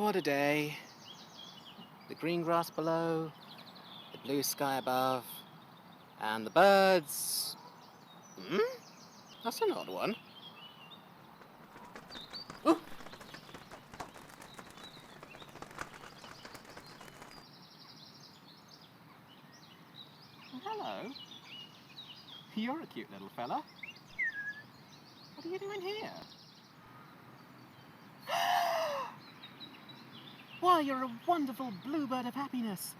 what a day. The green grass below, the blue sky above, and the birds. That's an odd one. Oh! Hello. You're a cute little fella. What are you doing here? Why, you're a wonderful bluebird of happiness.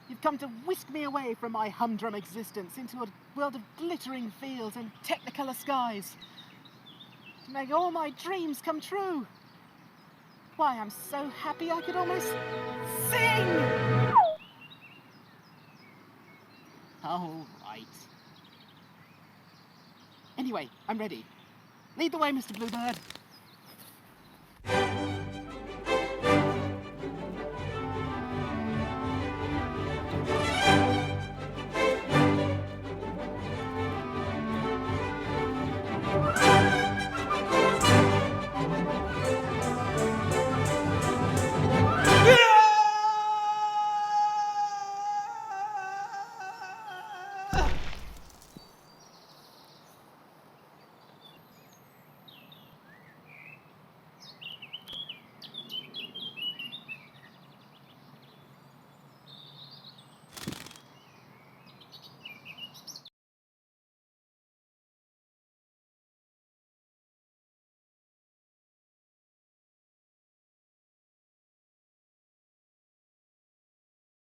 You've come to whisk me away from my humdrum existence into a world of glittering fields and technicolor skies. To make all my dreams come true. Why, I'm so happy I could almost sing! All right. Anyway, I'm ready. Lead the way, Mr. Bluebird.